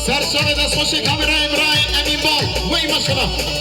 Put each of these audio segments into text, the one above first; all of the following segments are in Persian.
سرچانه دستخوش کامرا ابراهیم امین بال وی ماشالله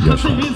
Yaşa.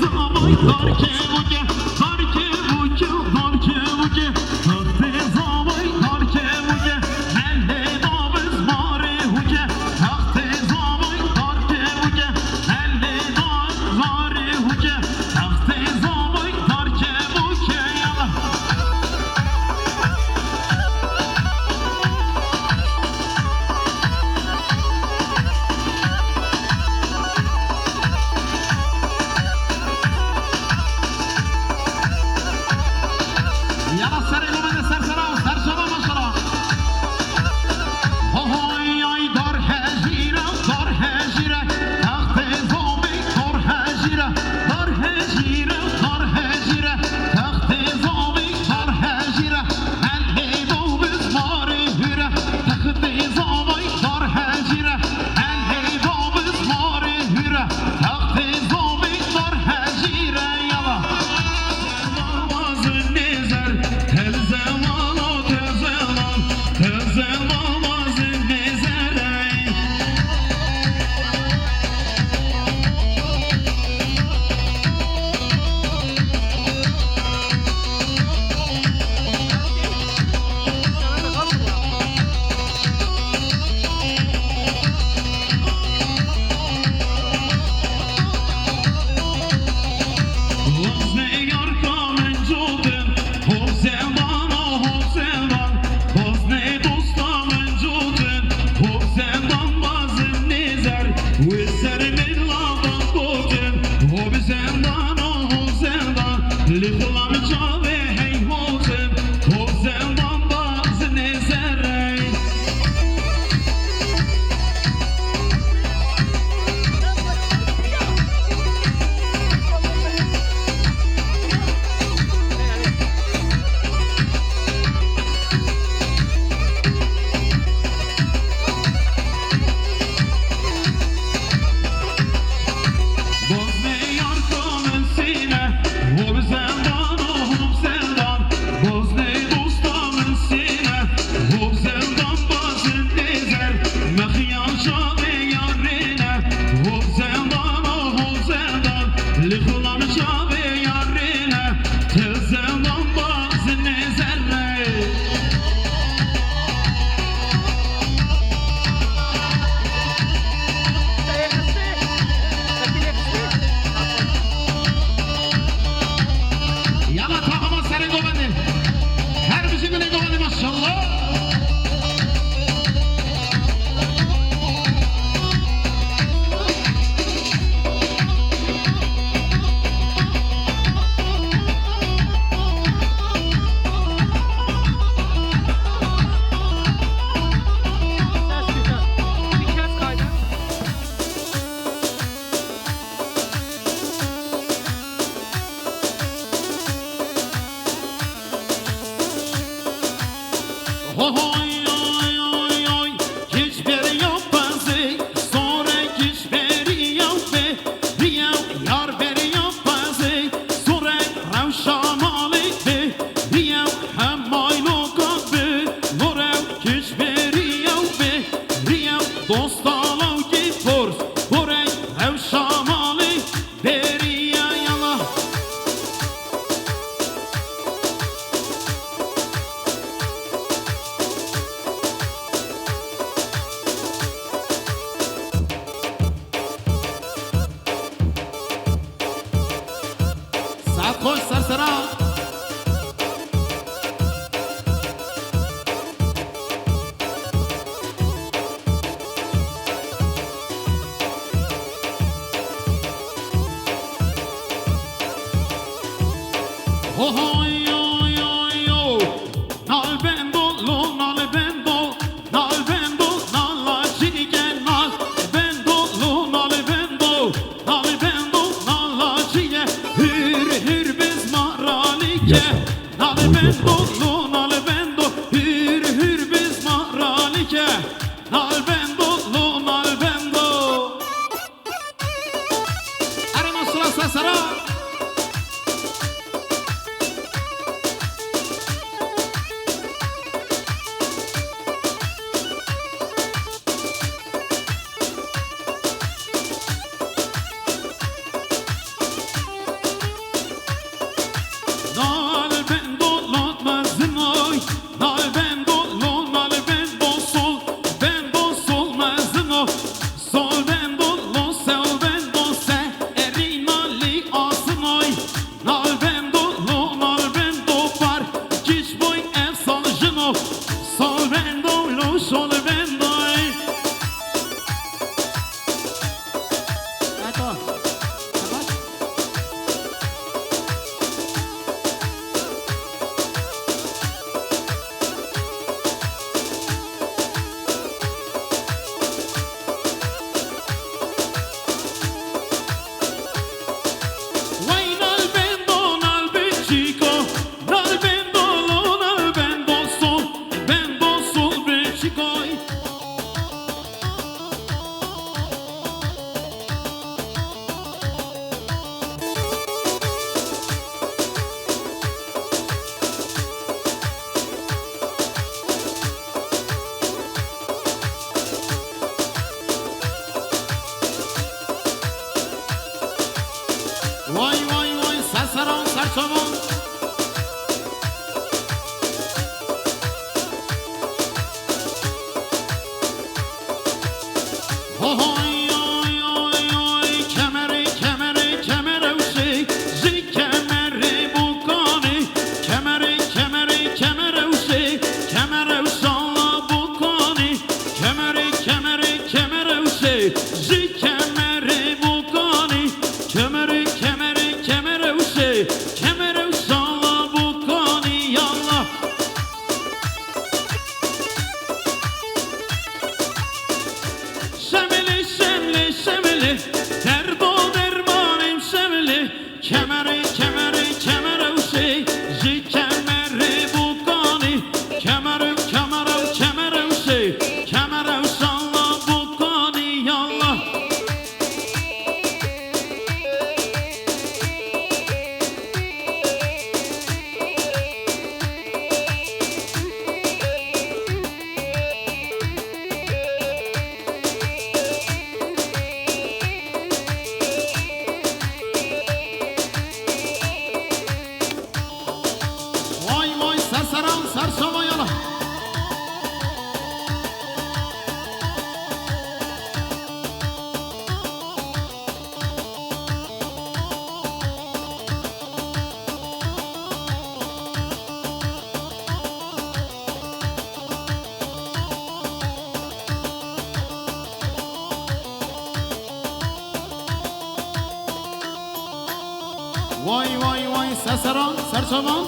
وای وای وای سسران سرچوان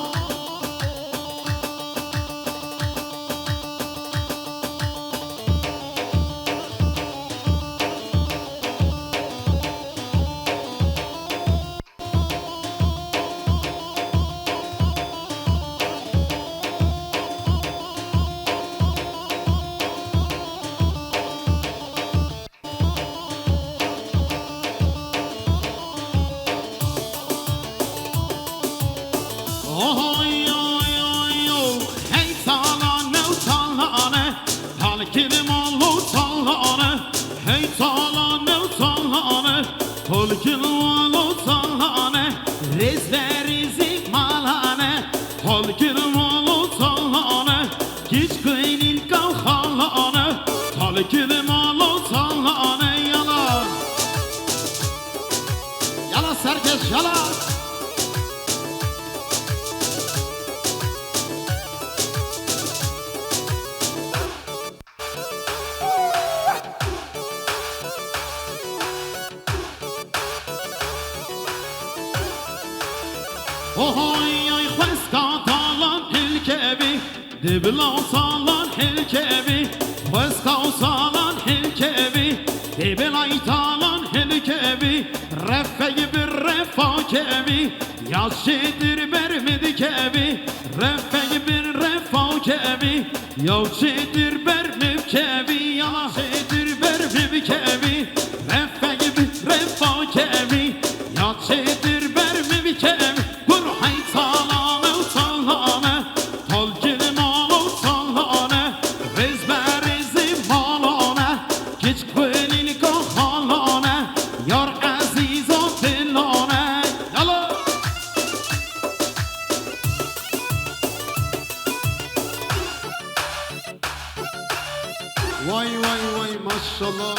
وای وای وای ماشاءالله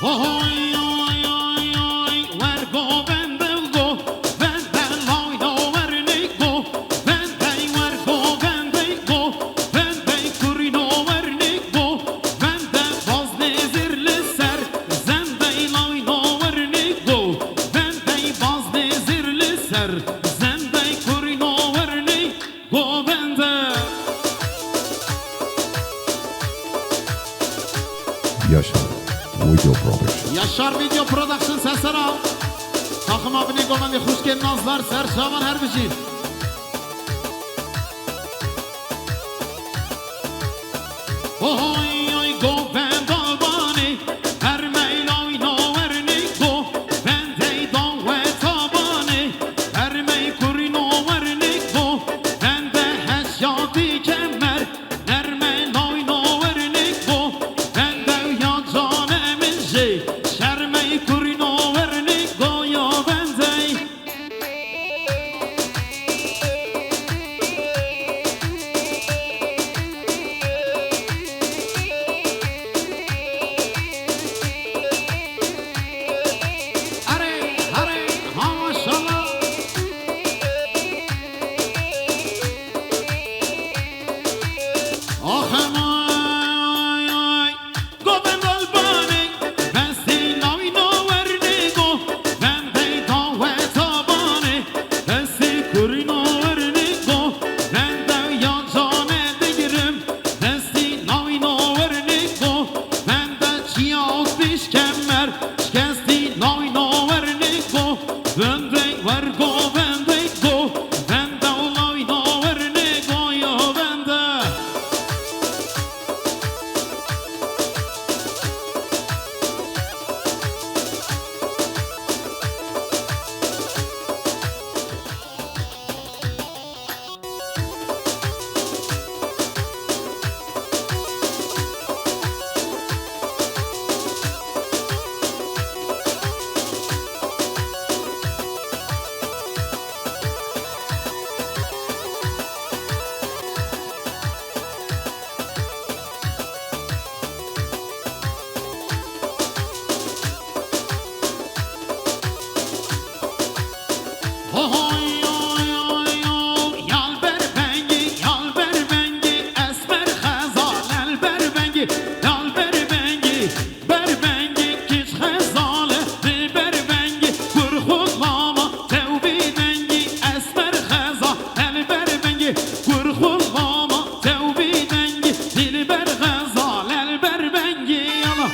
وای وای وای وای ورگو بنده گو بنده لای دو ورنی گو بنده ورگو بنده گو بنده کرینو ورنی گو بنده باز نزیر لسر زنده لای دو ورنی گو بنده باز نزیر لسر زنده کرینو ورنی گو بنده Yaşar Video Production sesleri al. Takım abine komandi hoş geldin nazlar serşavan her bir şey. Oy oy go ben dalbani her meyloy no verni go ben dey don ve tabani her mey kuri no verni go ben de heşyati kemer her meyloy no verni go ben de ya canemin şey şermey kuri no verni go ya ben dey بربنگی یال بربنگی بربنگی کش خزاله بربنگی گر خود لاما تو بیدنگی اسمر خزا ال بربنگی گر خود لاما تو بیدنگی دل بر غزال ال بربنگی یالا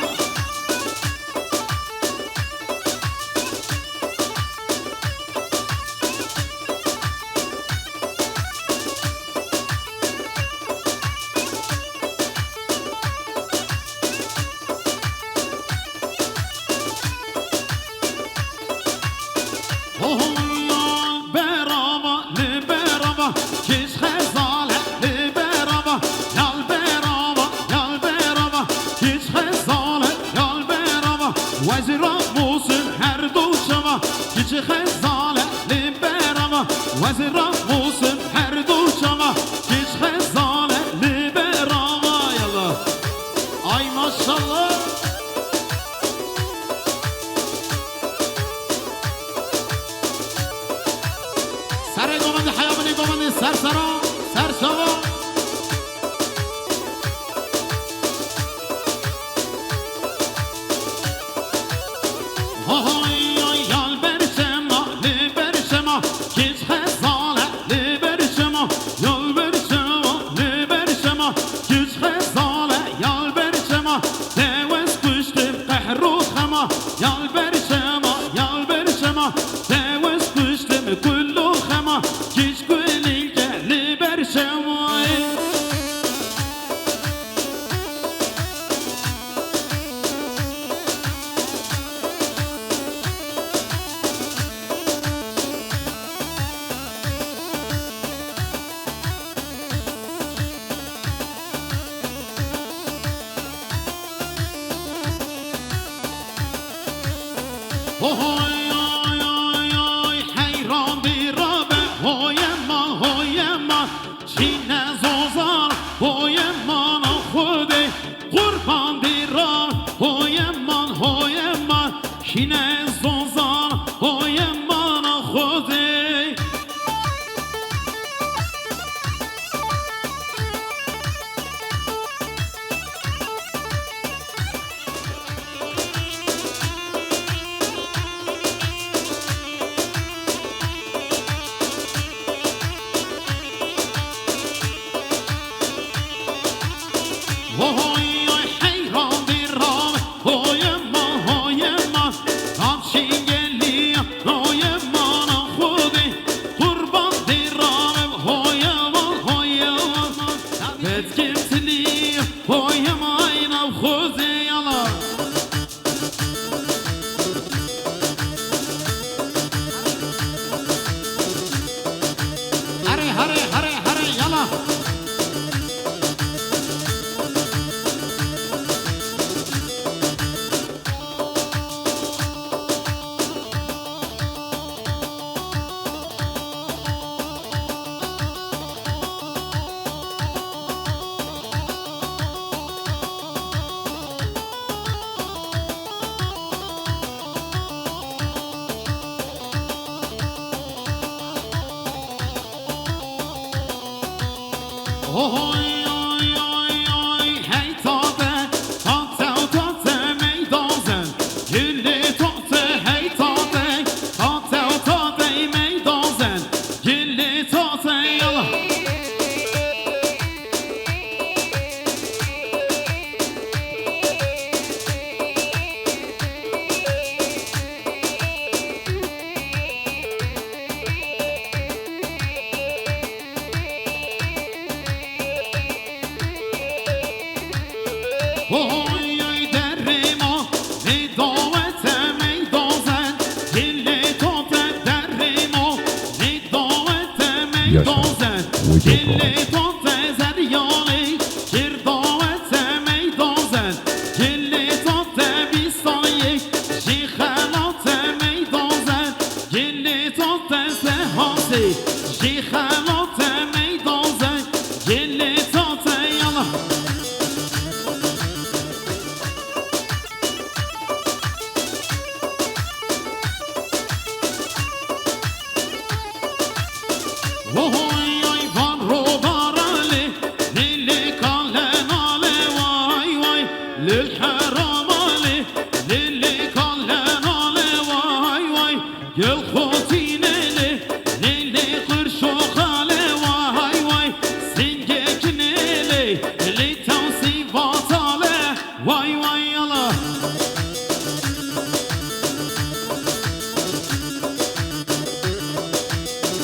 للحرام علي للي قال علي واي واي يلخوتين لي للي قرشو خالي واي واي سنجك نيلي اللي توصيفات علي واي واي يلا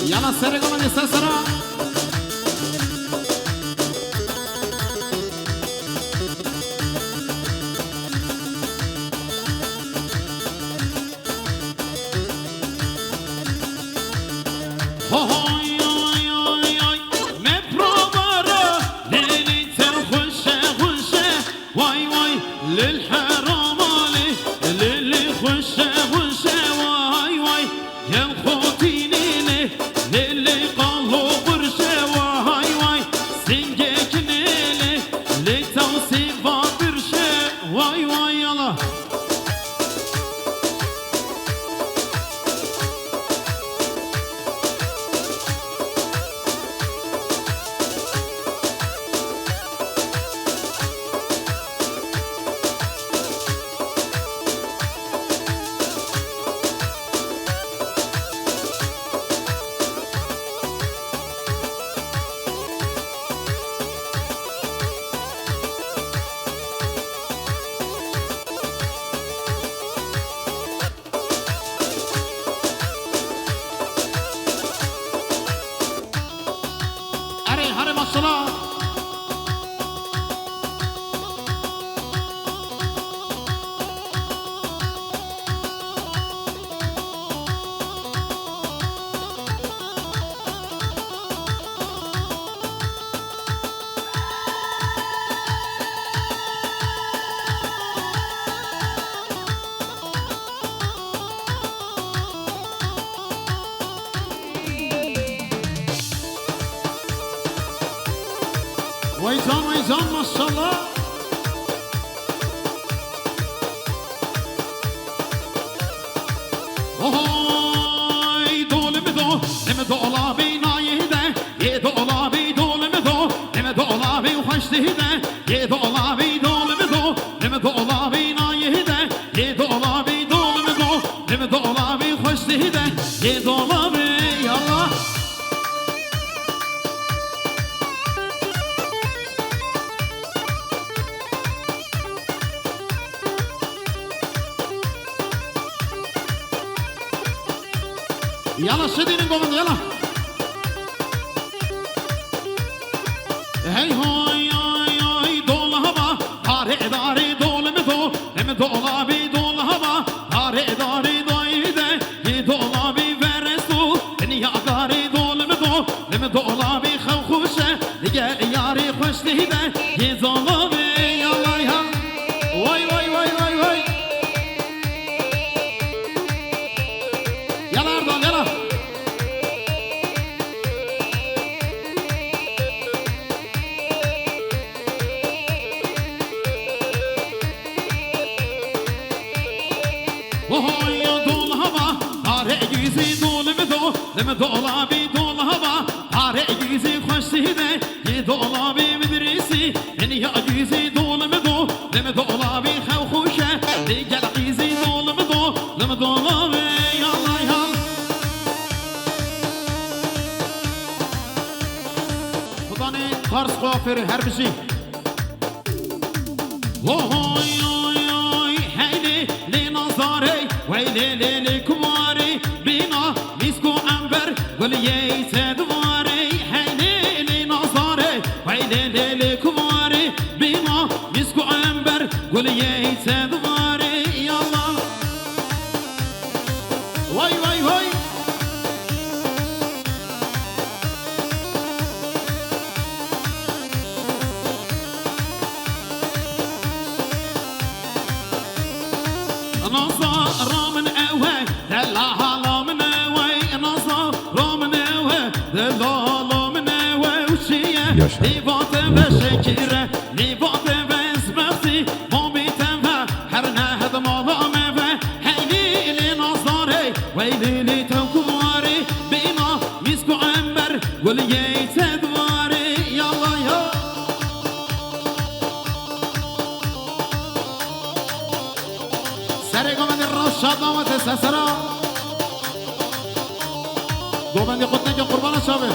يلا سرقوا من السسرة للحرام علي للي خشه واي واي يلخوتيني لي للي قالوا برشه واي واي سنجك نيلي لتوصيفات برشه واي واي يلا هري ما الصلاة ويزان ما شاء الله اوه دول مدو نمدو لابي نايده يدو لابي دول مدو نمدو لابي وخشت هده يدو لابي دول مدو نمدو لابي نايده يدو لابي دول مدو نمدو لابي وخشت هده يدو لابي يلا يلا شدين نقوم يلا هاي هاي هاي هاي دول هبا هاري داري دول مدو مدو لابي دول هبا هاري داري دايده يدول لابي فرسو دنيا قاري دول مدو مدو لابي خوخوشه دقا ياري خوش تهده يدول لابي يلا يا واي واي واي واي واي يلا اردن يلا وهاي دول هوا هاري جيزي دول مدو لمدو لابي دول هوا هاري جيزي خوش سهده يدول لابي مدرسي اني جيزي دول مدو لمدو لابي خوخوشه رجال جيزي دول مدو لمدو لابي يلا يلا خداني قرص قافر هر بشي وهاي ويلي ليلي كواري بينا ميسكو عنبر وليي تدواري حيلي لي نظاري ويلي ليلي كواري بينا ميسكو عنبر وليي تدواري يلا واي واي واي نظر من أوه دلها لا من أوه نظر من أوه دلها من أوه وشية لبعض بشكرة لبعض بسبسي مامي تنفى حرنا هذا ما مفى هيلي لي نظري ويلي لي توكواري بينا مسكو عمر وليي تدواري يلا يا سر گوبندی راشد آمده سسرا گوبندی خود نگه قربان شابه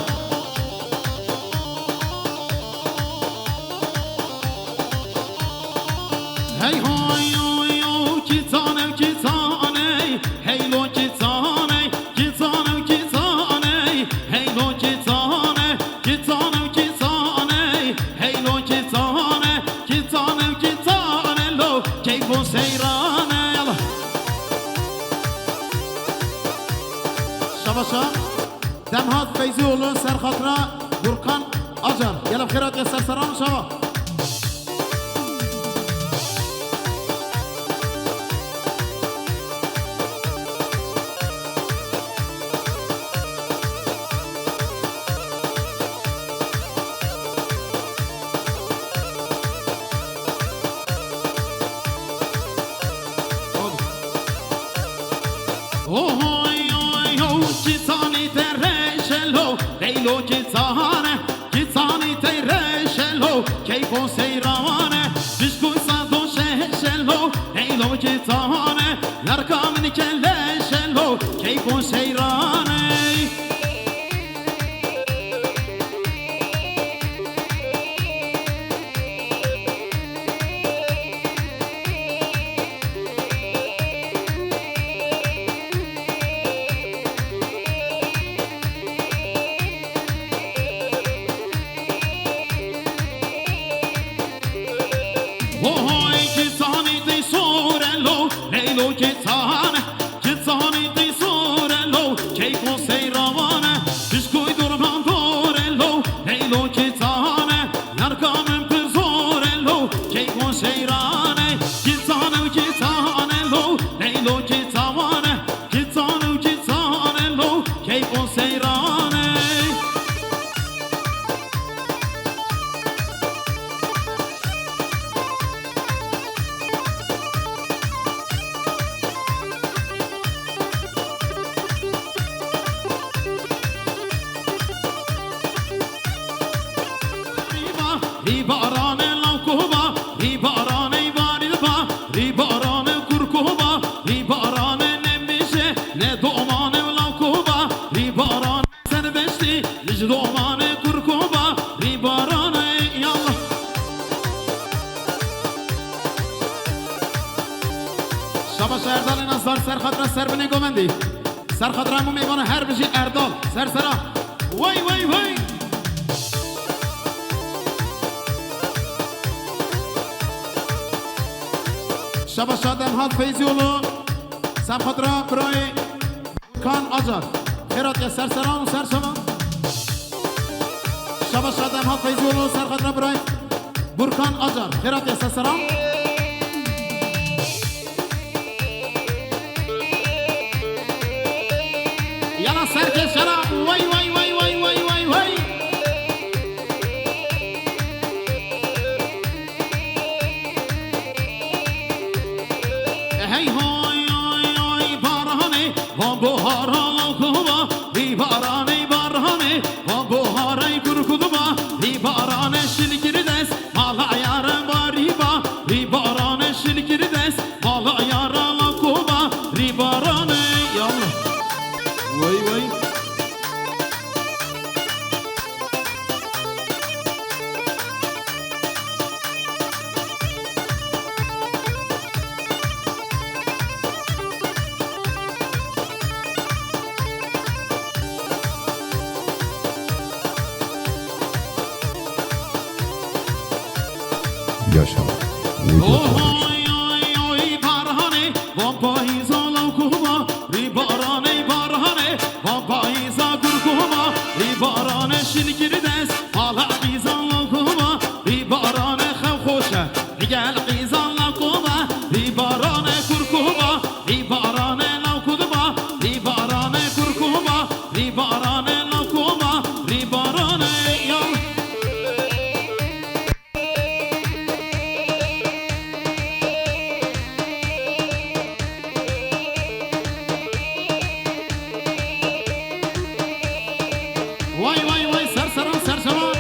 هی های های های کیتانه کیتانه هیلو کیتانه کیتانه کیتانه هیلو کیتانه کیتانه کیتانه هیلو کیتانه کیتانه کیتانه لو کیفو سیرانه یلا شباشا دمهات فیزی اولو سر خاطره برکان آجر یلا بخیرات یا سرسران شبا لیلو کیتانه کیتانی تیرشلو کیفو سیرانه بشکوی صدو شهشلو لیلو کیتانه یرکامنی کلشلو کیفو سیرانه لیلو کیتانه کیتانی دی سورلو کیفو سیرانه بشکوی دورمان دورلو لیلو کیتانه یرکامن پر زورلو کیفو سیرانه کیتانه کیتانه لو لیلو کیتانه کیتانه کیتانه لو کیفو سیرانه ریباران لوکوبا ریباران واریلبا ریباران کرکوبا ریباران نمیشه ندومان لوکوبا ریباران سربشتی لجدومان کرکوبا ریباران یالله شباش اردال نصار سرخطره سربنی گومندی سرخطره مو میگونه هر بشی اردال سرسرا وای وای وای شباش دمهات فیزی اولو سم خاطره برای کان آجر خیرات یا سرسران و سرشما شباش دمهات فیزی اولو سر خاطره برای برکان آجر خیرات یا سرسران یلا سرکش یلا وای وای وای وای وای وای وای هی های های های بارانه و بهارا کوبا بی بارانه بارانه و بهارای کرکوبا بی بارانه شلگیر دست مالا یارم باریبا بی بارانه شلگیر دست مالا یارم کوبا بی بارانه یالله وای وای yaşa. Oy oy oy barhane vampaiza laukuma ribarane barhane vampaiza gurkuma ribarane şilgirdes hala qizan laukuma ribarane khawkhosha gel qizan laukuma ribarane gurkuma ribarane laukuma ribarane gurkuma ribarane laukuma ribarane ya Vay vay vay serseran serseran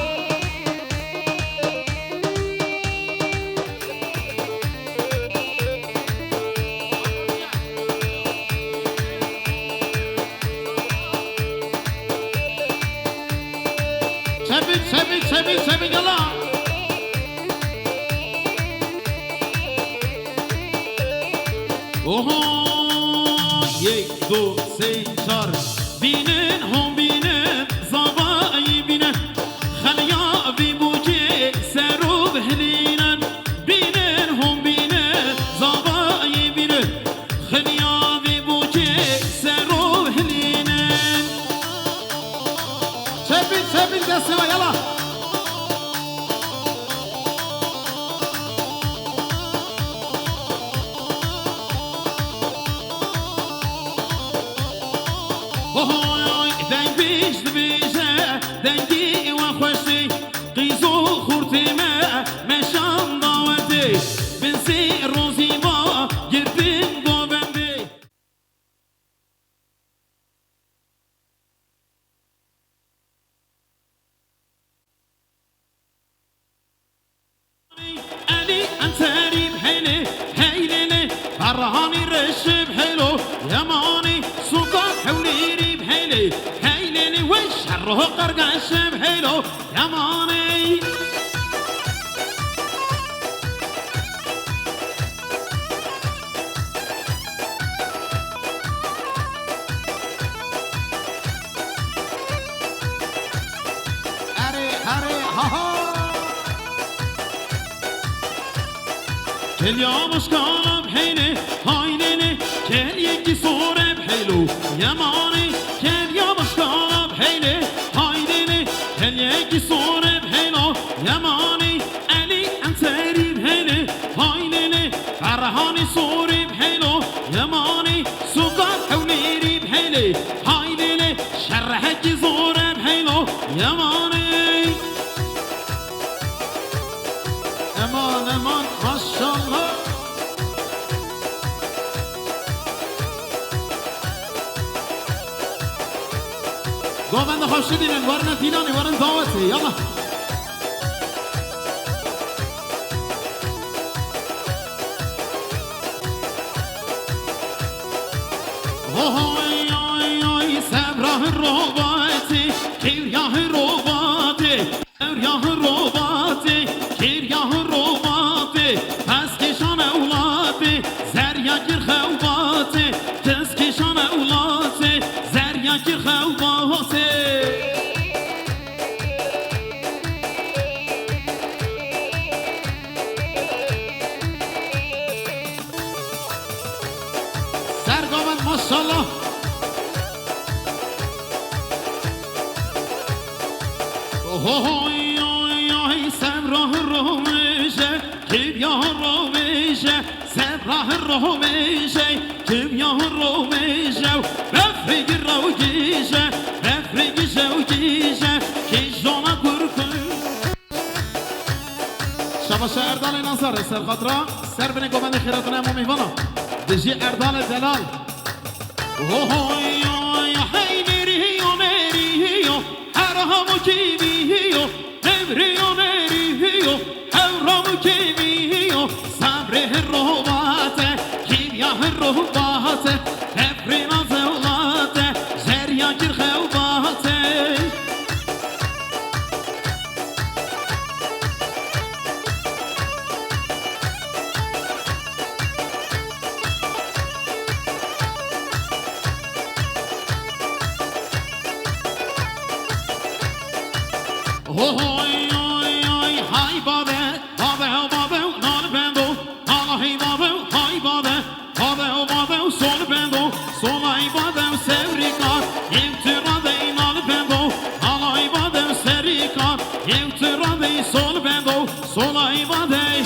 یک دو سه چار بینن هم بینن زبایی بینن خلیا بی بوجه سرو بهلینن بینن هم بینن زبایی بینن خلیا بی بوجه سرو بهلینن چپین دسته و یلا دنگی و خوشی قیزو خورتی مشان داوتی بنسی روزی ما گردین دو بندی علی انتری بحیلی حیلی فرهانی رشب حیلو یمانی سوکان حولیری بحیلی شره قرقش بحیلو یمانی اره ها ها کلیا مشکال بحیلی هایلی کل یکی سوره بحیلو یمانی کلیا مشکال بحیلی هایلی کل یکی سوره بحیلو یمانی علی انتری بحیلی هایلی فرهانی سوری بحیلو یمانی سوکان حولیری بحیلی هایلی شرحکی زوره بحیلو یمانی امان ماشالله گوبند خوش دیدین ورن تیلانی ورن دعوتی یالا اوه سبراه روباتی کیریاه روباتی کیریاه روباتی کیریاه روباتی پس کشان اولاتی زریا گیر خوباتی پس کشان اولاتی زریا گیر خوباتی سرگاون ماشالله اوه سبراه رومیشه کیریاه رومیشه سبراه رومیشه کیریاه رومیشه رفیق روگیشه رفیق شوگیشه کیشانا کرکن شباش اردال نظر سر خاطرا سر بینه گوبند خیراتون امو میوانا دجی اردال دلال اوه حیمیریو میریو هرهامو کیمیو نمریو نریو هرهامو کیمیو صبره روباته کیمیاه روباته نفرینا زولاته زریا گیر خوباته های بابه نال بندو های بابه سول بندو سولای بابه سریکار امتراده نال بندو های بابه سریکار امتراده سول بندو سولای بابه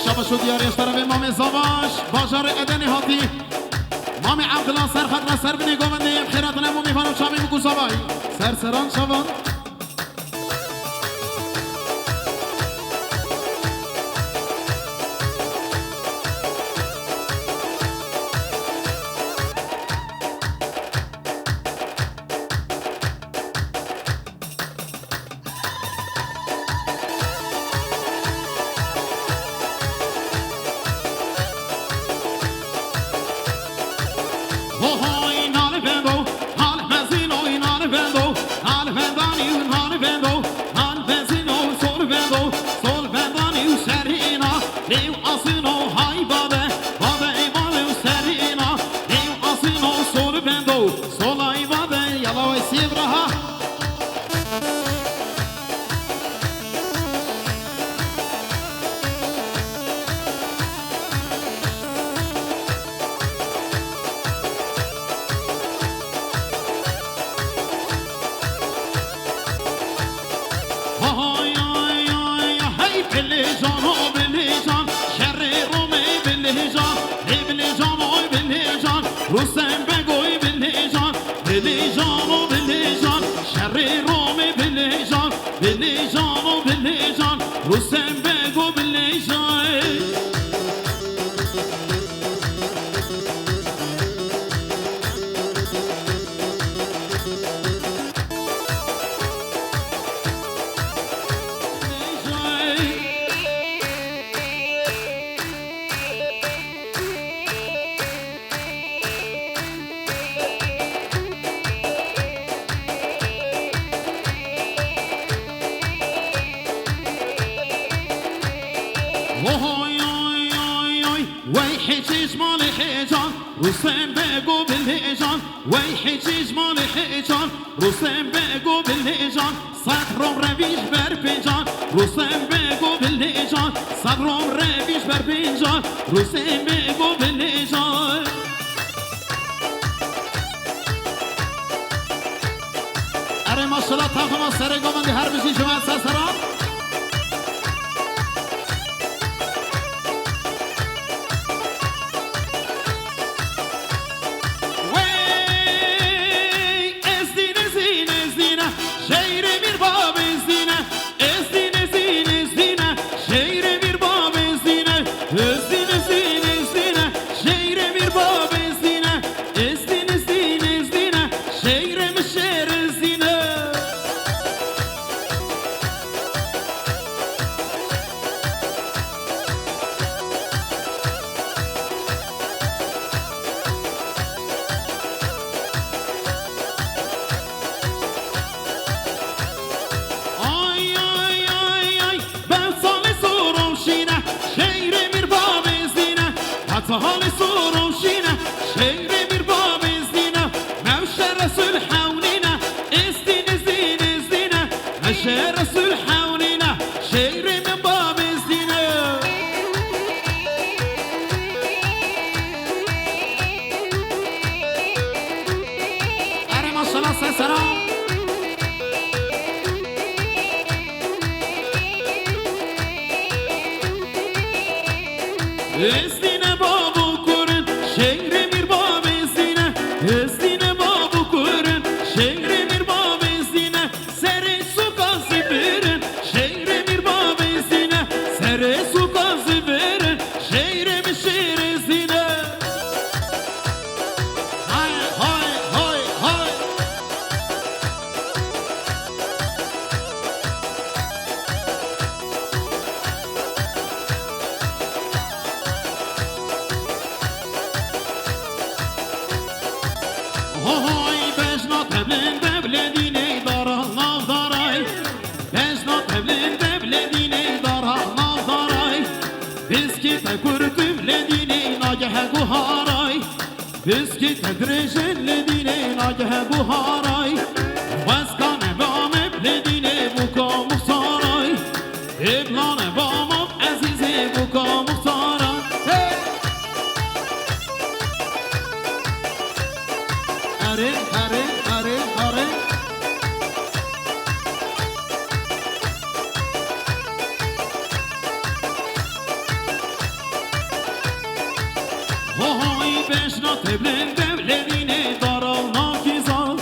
شباشو دیاری اشترم امام زواش بازار ادنی هاتی مام عبدالله سر خطر سر بینی گوونده خیرات نمو میفانم شامی بگو سوایی سرسران شوان رستم بگو بلیجای رستم بگو بالهجان وی حجیج مال حجان رستم بگو بالهجان صدرم رویش بر پنجان رستم بگو بالهجان صدرم رویش بر پنجان رستم بگو بالهجان اره ماشالله تاخما سر گامندی هر بشی شما سرسران حال سروشینه شیر میر باب زینه موشه رسول حولینه استین زین زینه موشه رسول حولینه شیر من باب زینه اره ماشالله سرسران استینه بابو کرن شهر میر باب زینه استینه بابو کرن شهر میر باب زینه سر سوکازی برن شهر میر باب زینه سر سوکازی برن شهر می شهر زینه های های های های های بجنا تبلن دبلدینه دارا ناو دارای بجنا تبلن دبلدینه دارا ناو دارای بسکی تکر تبلدینه ناگه گوهارای بسکی تکرشن لدینه ناگه گوهارای وزکان بام بلدینه بوکا مختارای ابلان بام عزیزه بوکا مختارای اره اره اره اره های بشنا تبلن دبلدینه دارا ناکیزا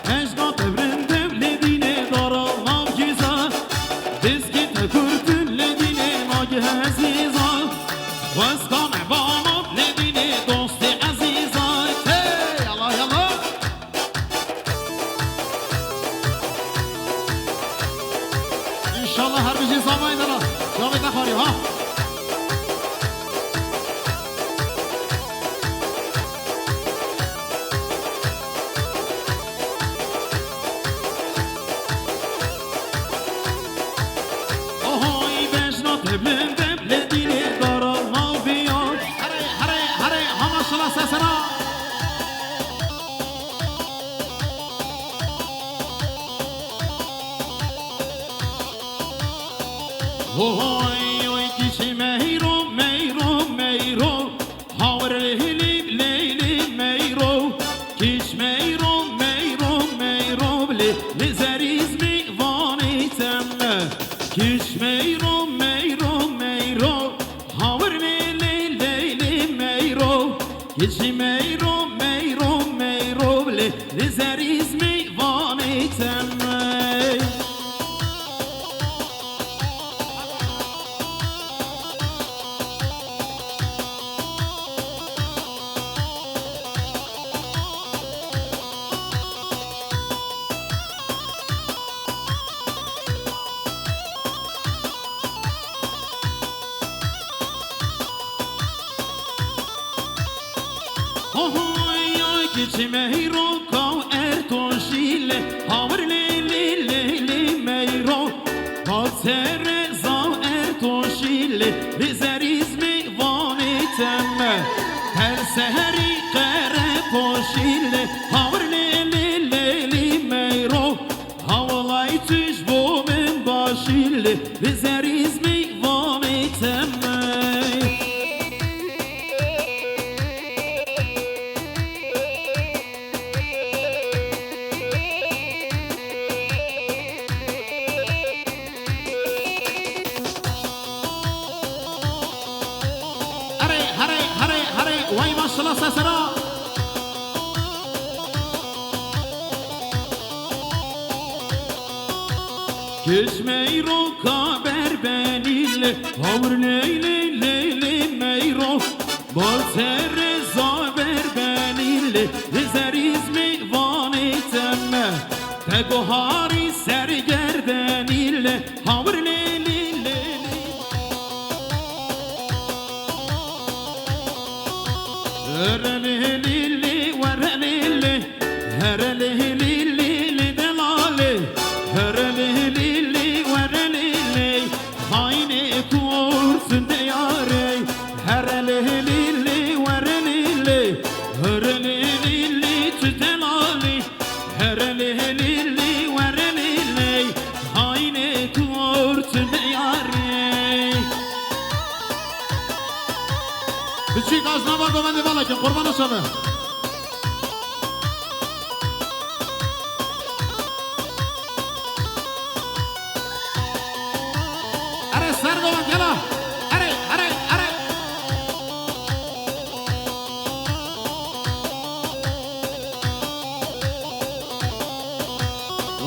بشنا تبلن دبلدینه دارا ناکیزا بسکی تکرتن لدینه ناگه عزیزا وزکان بامو لدینه دوست عزیزا یلا یلا انشالله هر بشی زمانی دارا جامعه نخواری ها آهای بشنا تبلن دبلدینه دارا ناو بیاد هره هره هره همه شلا سسرا وای وای کیش میرو میرو میرو هاور لیلی لیلی میرو کیش میرو میرو میرو لی زریز میوانی تمه کیش میرو میرو میرو هاور لیلی لیلی میرو کیش میرو میرو میرو لی زریز میوانی تمه Ahoy geçmeyi roka ertoşile Havır li meyro Hatere zav ertoşile Rizeriz mi vanitemme Her seheri kere poşile Havır li meyro Havalay tüş bu min başile Rizeriz mi vanitemme وای ماشالله سسرا Geçmeyi roka berbenille Havr leyli meyro Bal tereza berbenille Rizeriz mi vanitemme Tego hari sergerdenille Havr leyli Herelili verelili Herelili delali Herelili verelili Hayni kursun diyare Herelili verelili Herelili tütelali Herelili verelili Hayni kursun diyare Küçük aznava govendi valakin kurban osalım. Are ser govend yala. Are.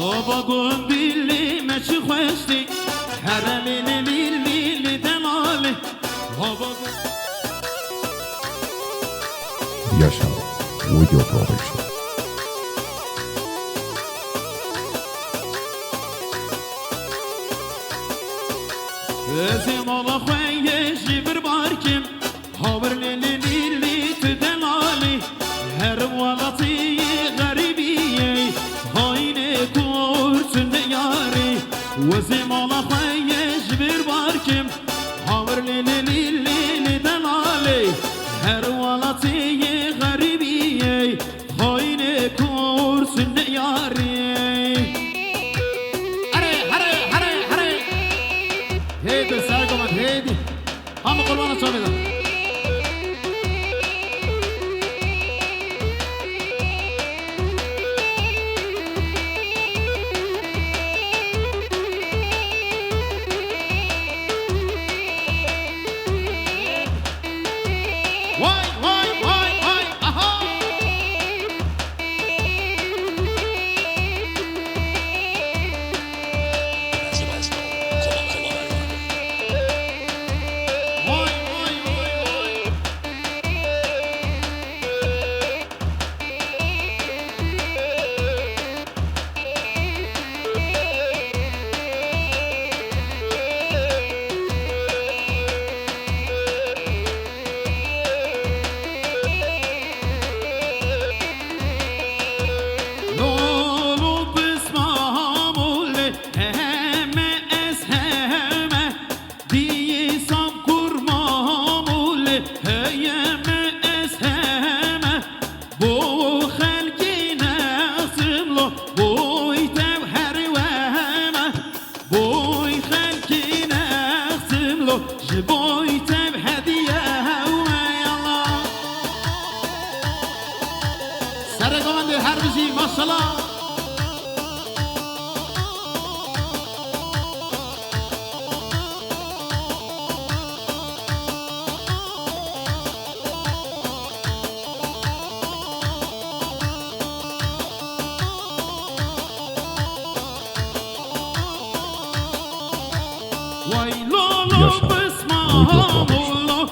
Oba gombilli meçi khoşti. Herelili delali. Oba Yaşam Video Production. Özüm ola khoye jibir barkim Havr lili tüdelali Her valati garibiye Hayne kursun yari Özüm ola khoye jibir barkim Havr lili delali Her valati garibiye Hayne kursun yari Heydi sargomat heydi Hamı kurbanı çalıyorum Vay aha Maşallah Vay lolo bısmamullo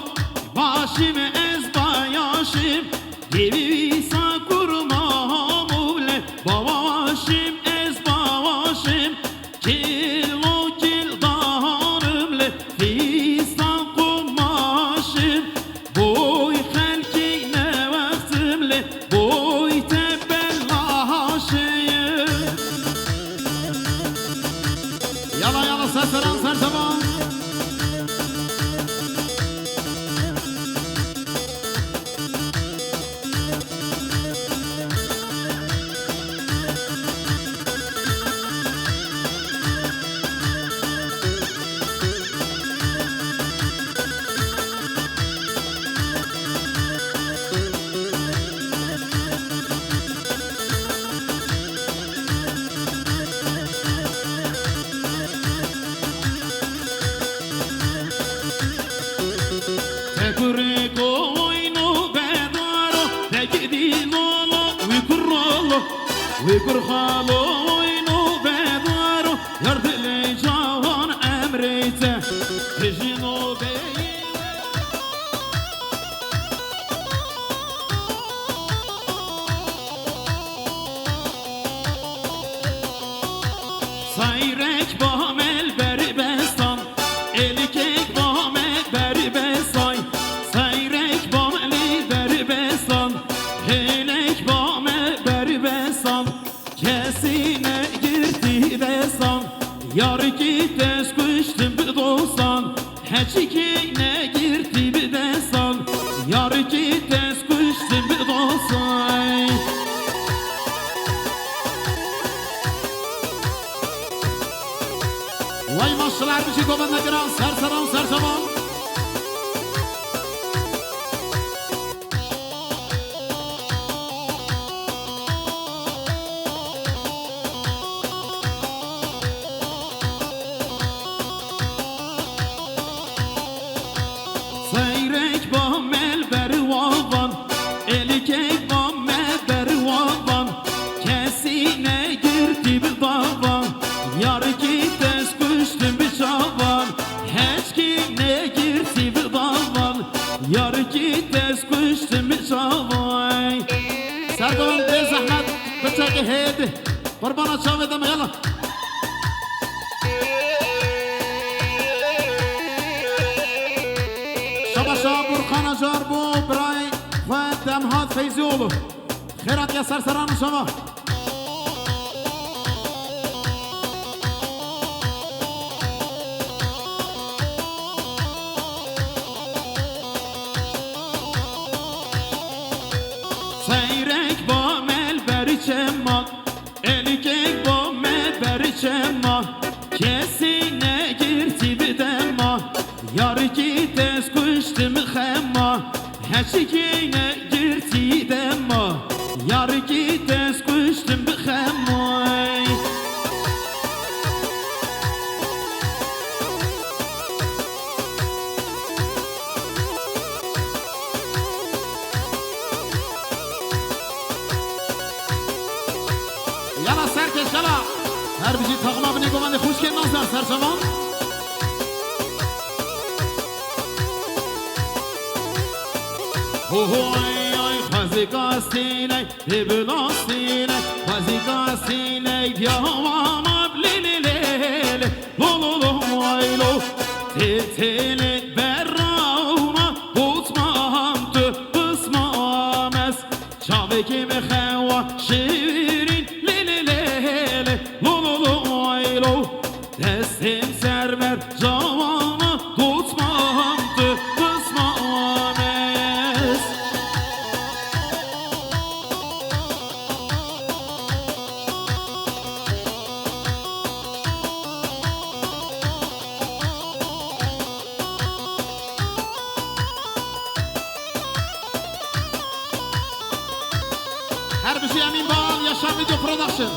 Başım ezba yaşım Gibi sakurmamule Babashim ezba başım Kilo kildanımle Fistan kumaşım Boy halki ne vaktim سرسوان ويكر خالو وينو بدارو يرد لي جوان امريته تجينو بي سايرك بامل بری بستان الکک بامل بری بسای سايرك باملی بری بستان هلک بامل بری بستان Kesine girdi desan Yar gides kuştum bir dostan Heçikine girdi bir desan Yar gides kuştum bir dostan Vay maşçılar bir şey komanda giren serseram sersevam Seyrek bamel bervavan Elikek bamel bervavan Kesine girdi bir davan Yar gides kuştum bir çavan Heçkine girdi bir davan Yar gides kuştum bir çavan Serdavan bir zahmet Bıçakı heydi Kurbana çav edeme yallah شابور خانه جار بو برای و دمهات فیزی اولو خیرات یا سرسران شما سیرک با مل بری چمان الکک با مل بری چمان کسی نگirdi bir dema Yar gides kuştum xemma Heçikine girdi dema Yar gides kuştum bir xemma Yala serkeş yala Her bir şey takma bini komandi hoş geldin azlar serçavan Oy oy khazikasine iblasine khazikasine yawama blililele lolo aylo titili berrauma utmahamtu ısmames çaveki mi xewa şirin lililele lolo aylo destim server cavama tutmahamtu ısmames Her bir şey emin bağım Yaşam Video Production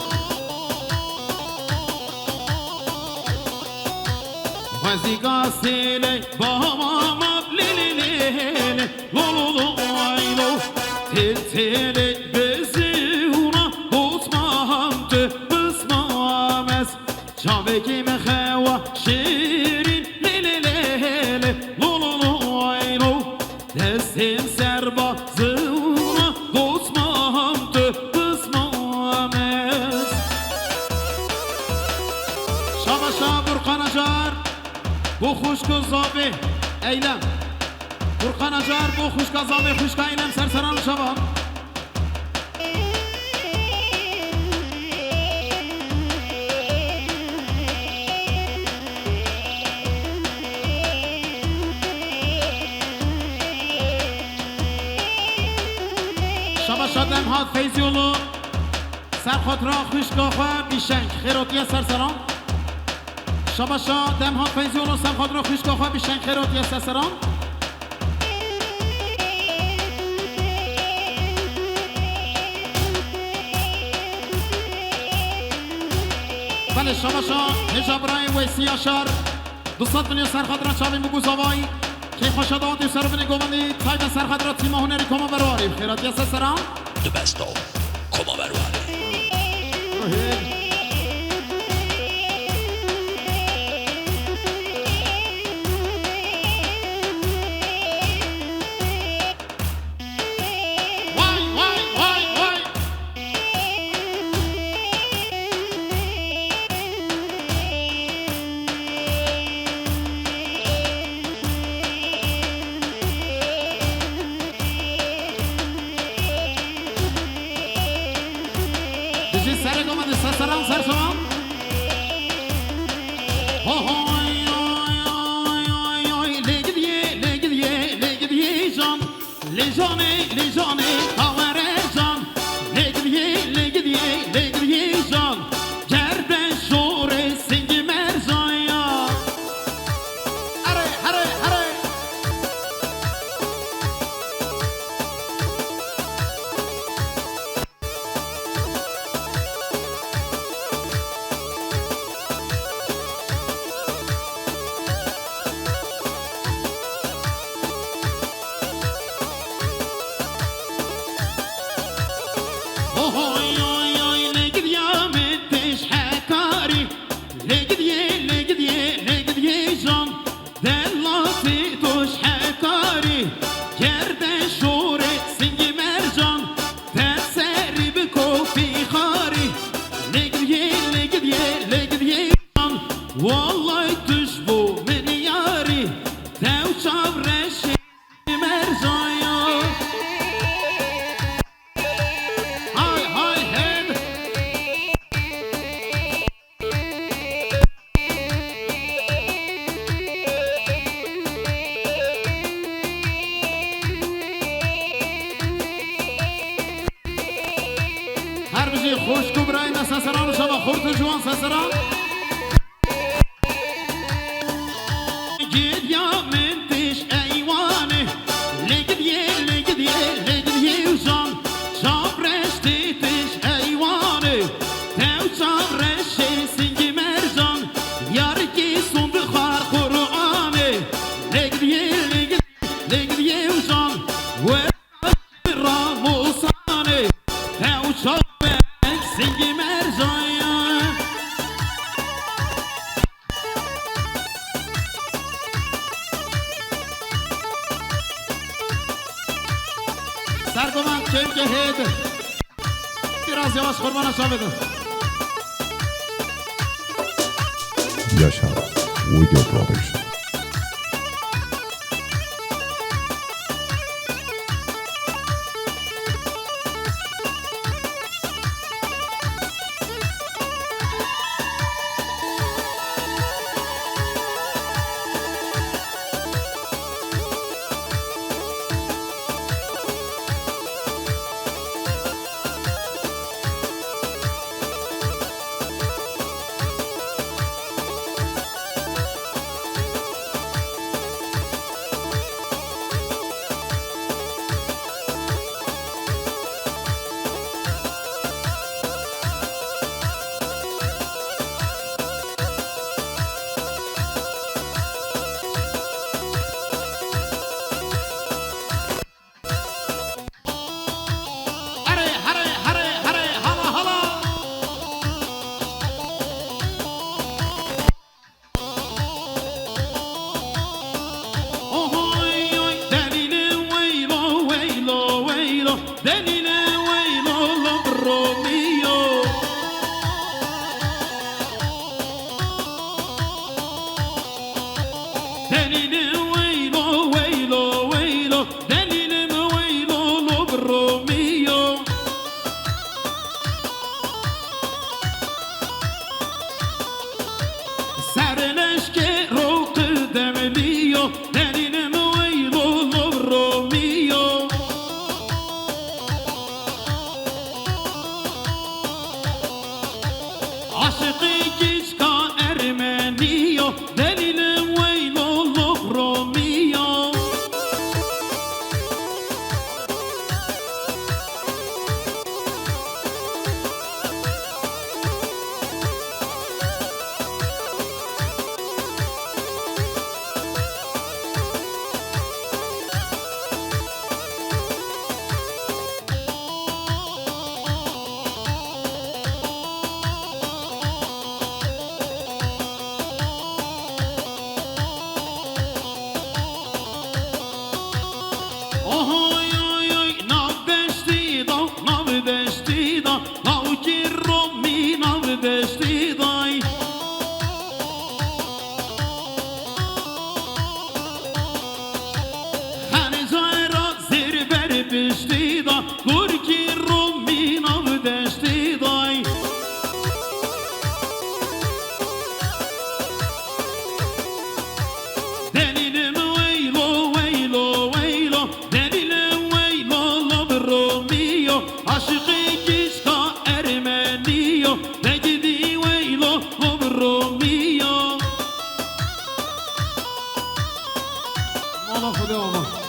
Vazigasile bağmama lililile Lolulu aylo Tiltili bizi una Tutmahamtı bısmames Çaveki mehewa şirin lililile Lolulu aylo Destin serbazına Tutmahamtı bısmames Şabaşa Burkan Acar Bu خوش کذابه eylem Burkan Acar bu خوش kazabı خوش eylem serseran şaban شما شادم هات فیزیولو سر خود را خوشگاه و بیشنگ خیراتی سرسران شما شادم هات فیزیولو سر خود را خوشگاه و بیشنگ خیراتی سرسران بله شما شاد هجاب رای ویسی آشار 200 میلیون سرخط را چاویم بگو زوایی که خوشداد و سربن گومندی تایب سرخط را تیما هنری کما برواری خیراتی سرسران The best of Koma Berwari. Yasha Video Production. بشتی دا گرکی رو میناو دشتی دای دلیلم ویلو ویلو ویلو دلیلم ویلو لب رومیو عاشقی کشکا ارمنیو بگیدی ویلو لب رومیو مالا خدا آما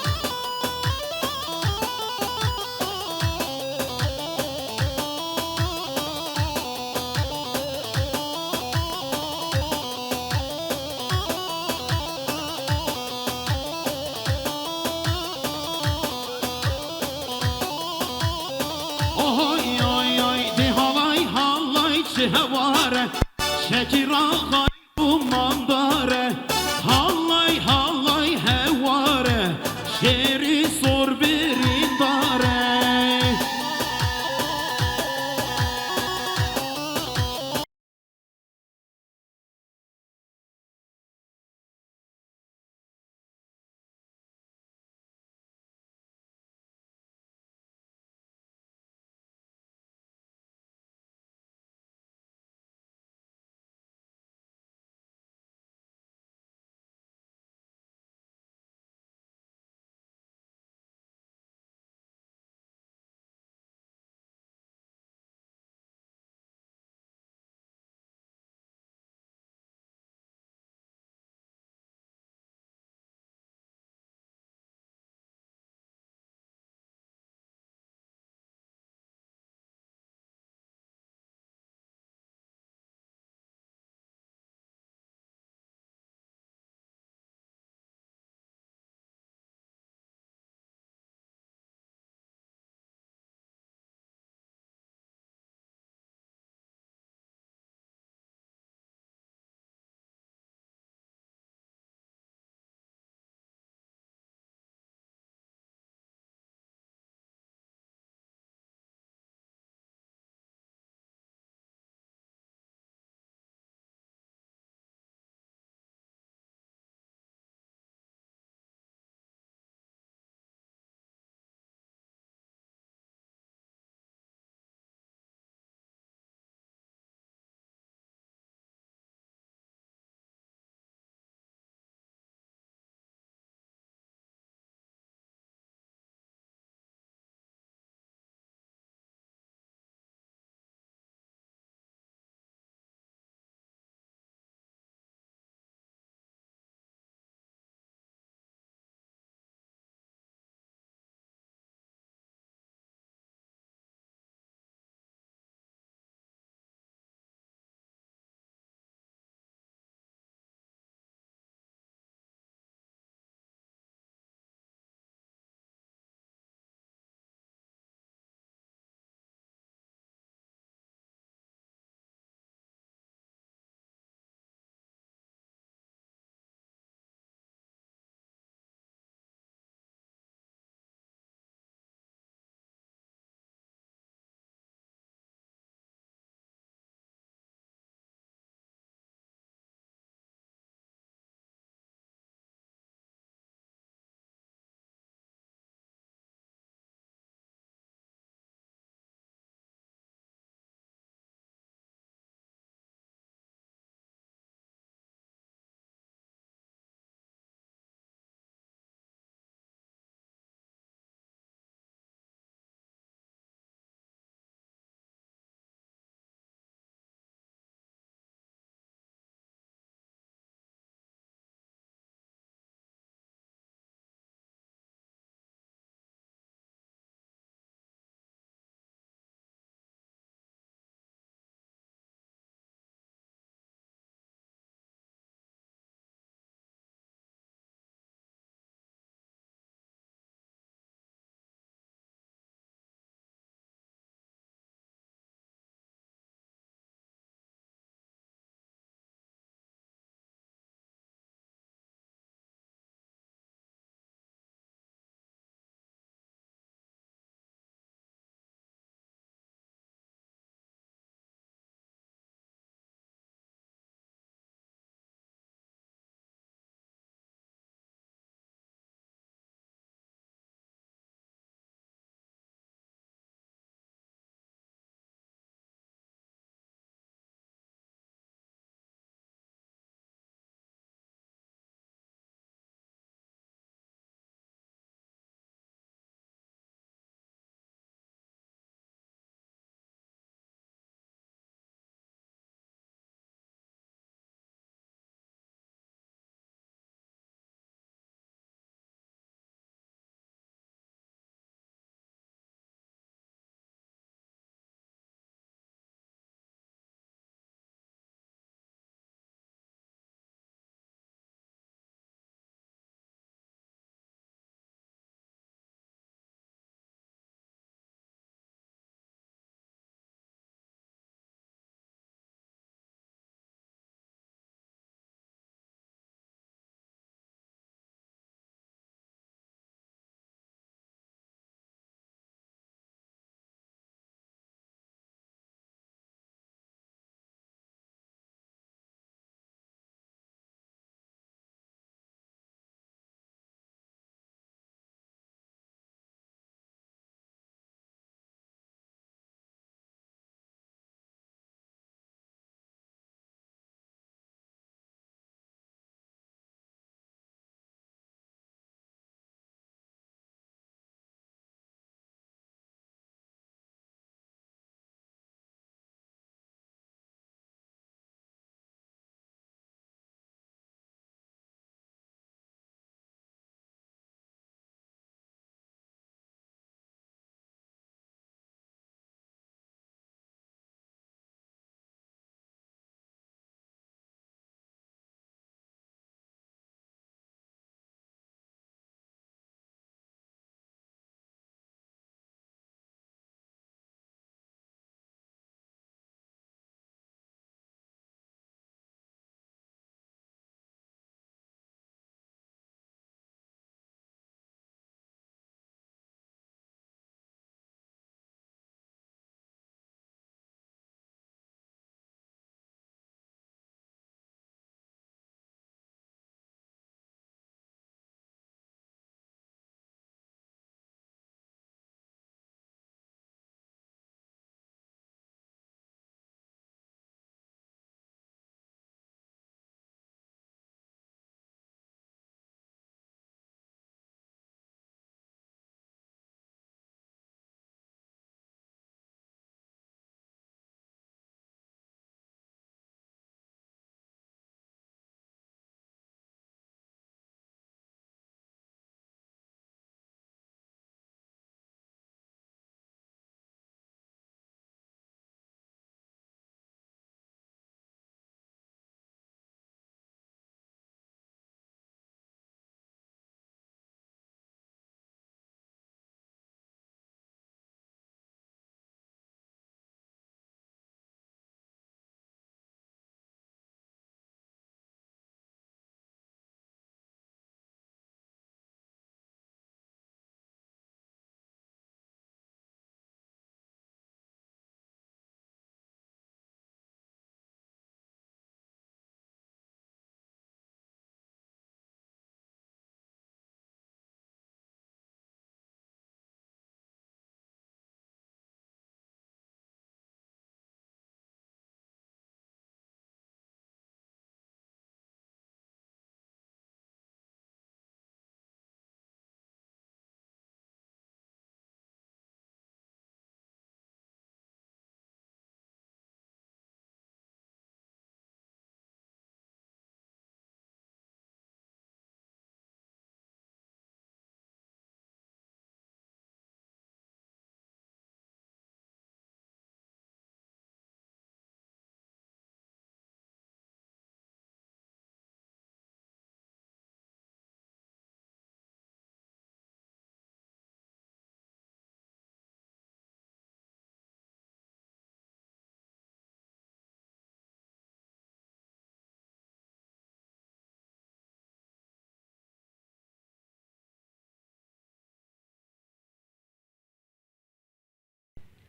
هواره شکر آقای مانداره هالای هالای هواره شیری سر برین داره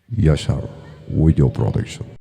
Yaşar Video Production.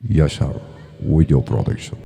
Yaşar Video Production.